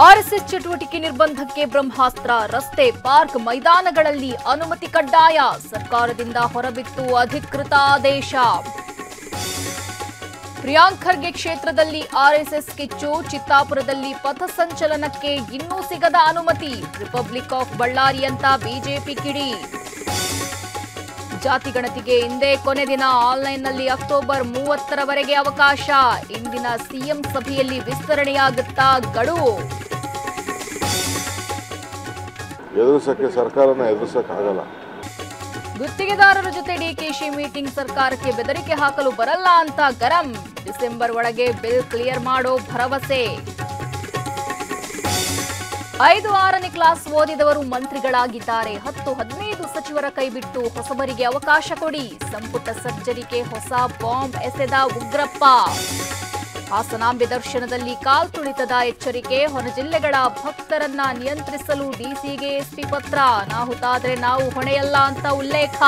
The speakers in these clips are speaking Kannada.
ಆರ್ಎಸ್ಎಸ್ ಚಟುವಟಿಕೆ ನಿರ್ಬಂಧಕ್ಕೆ ಬ್ರಹ್ಮಾಸ್ತ್ರ. ರಸ್ತೆ, ಪಾರ್ಕ್, ಮೈದಾನಗಳಲ್ಲಿ ಅನುಮತಿ ಕಡ್ಡಾಯ. ಸರ್ಕಾರದಿಂದ ಹೊರಬಿತ್ತು ಅಧಿಕೃತ ಆದೇಶ. ಪ್ರಿಯಾಂಕ್ ಖರ್ಗೆ ಕ್ಷೇತ್ರದಲ್ಲಿ ಆರ್ಎಸ್ಎಸ್ ಕಿಚ್ಚು. ಚಿತ್ತಾಪುರದಲ್ಲಿ ಪಥಸಂಚಲನಕ್ಕೆ ಇನ್ನೂ ಸಿಗದ ಅನುಮತಿ. ರಿಪಬ್ಲಿಕ್ ಆಫ್ ಬಳ್ಳಾರಿ ಅಂತ ಬಿಜೆಪಿ ಕಿಡಿ. ಜಾತಿ ಗಣತಿಗೆ ಇಂದೇ ಕೊನೆ ದಿನ. ಆನ್ಲೈನ್ನಲ್ಲಿ ಅಕ್ಟೋಬರ್ 30ರವರೆಗೆ ಅವಕಾಶ. ಇಂದಿನ ಸಿಎಂ ಸಭೆಯಲ್ಲಿ ವಿಸ್ತರಣೆಯಾಗುತ್ತಾ ಗಡುವು. ಎದುರಿಸಕ್ಕೆ ಸರ್ಕಾರನ ಎದುರಿಸಕ್ಕಾಗಲ್ಲ. ಗುತ್ತಿಗೆದಾರರ ಜೊತೆ ಡಿಕೆಶಿ ಮೀಟಿಂಗ್. ಸರ್ಕಾರಕ್ಕೆ ಬೆದರಿಕೆ ಹಾಕಲು ಬರಲ್ಲ ಅಂತ ಗರಂ. ಡಿಸೆಂಬರ್ ಒಳಗೆ ಬಿಲ್ ಕ್ಲಿಯರ್ ಮಾಡೋ ಭರವಸೆ. 5-6ನೇ ಕ್ಲಾಸ್ ಓದಿದವರು ಮಂತ್ರಿಗಳಾಗಿದ್ದಾರೆ. 10-15 ಸಚಿವರ ಕೈಬಿಟ್ಟು ಹೊಸಬರಿಗೆ ಅವಕಾಶ ಕೊಡಿ. ಸಂಪುಟ ಸರ್ಜರಿಗೆ ಹೊಸ ಬಾಂಬ್ ಎಸೆದ ಉಗ್ರಪ್ಪ. ಹಾಸನಾಂಬೆ ದರ್ಶನದಲ್ಲಿ ಕಾಲ್ತುಳಿತದ ಎಚ್ಚರಿಕೆ. ಹೊರ ಜಿಲ್ಲೆಗಳ ಭಕ್ತರನ್ನ ನಿಯಂತ್ರಿಸಲು ಡಿಸಿಗೆ ಎಸ್ಪಿ ಪತ್ರ. ಅನಾಹುತಾದ್ರೆ ನಾವು ಹೊಣೆಯಲ್ಲ ಅಂತ ಉಲ್ಲೇಖ.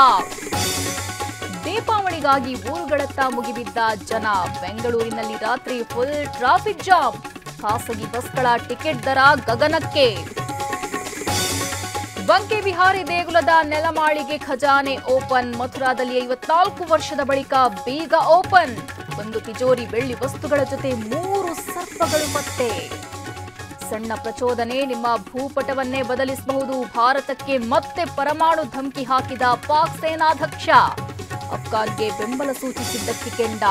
ದೀಪಾವಳಿಗಾಗಿ ಊರುಗಳತ್ತ ಮುಗಿಬಿದ್ದ ಜನ. ಬೆಂಗಳೂರಿನಲ್ಲಿ ರಾತ್ರಿ ಫುಲ್ ಟ್ರಾಫಿಕ್ ಜಾಮ್. ಖಾಸಗಿ ಬಸ್ಗಳ ಟಿಕೆಟ್ ದರ ಗಗನಕ್ಕೆ. ಬಂಕೆ ಬಿಹಾರಿ ದೇಗುಲದ ನೆಲಮಾಳಿಗೆ ಖಜಾನೆ ಓಪನ್. ಮಥುರಾದಲ್ಲಿ 54 ವರ್ಷದ ಬಳಿಕ ಬೀಗ ಓಪನ್. ಒಂದು ತಿಜೋರಿ ಬೆಳ್ಳಿ ವಸ್ತುಗಳ ಜೊತೆ 3 ಸರ್ಪಗಳು ಪತ್ತೆ. ಸಣ್ಣ ಪ್ರಚೋದನೆ ನಿಮ್ಮ ಭೂಪಟವನ್ನೇ ಬದಲಿಸಬಹುದು. ಭಾರತಕ್ಕೆ ಮತ್ತೆ ಪರಮಾಣು ಧಮಕಿ ಹಾಕಿದ ಪಾಕ್ ಸೇನಾಧ್ಯಕ್ಷ. ಅಫ್ಘಾನ್ಗೆ ಬೆಂಬಲ ಸೂಚಿಸಿದ್ದಕ್ಕೆ ಕೆಂಡ.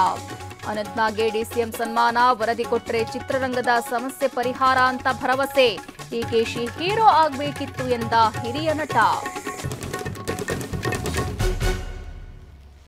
ಅನಂತ್ನಾಗ್ಗೆ ಡಿಸಿಎಂ ಸನ್ಮಾನ. ವರದಿ ಕೊಟ್ಟರೆ ಚಿತ್ರರಂಗದ ಸಮಸ್ಯೆ ಪರಿಹಾರ ಅಂತ ಭರವಸೆ. ಡಿಕೆಶಿ ಹೀರೋ ಆಗಬೇಕಿತ್ತು ಎಂದ ಹಿರಿಯ ನಟ.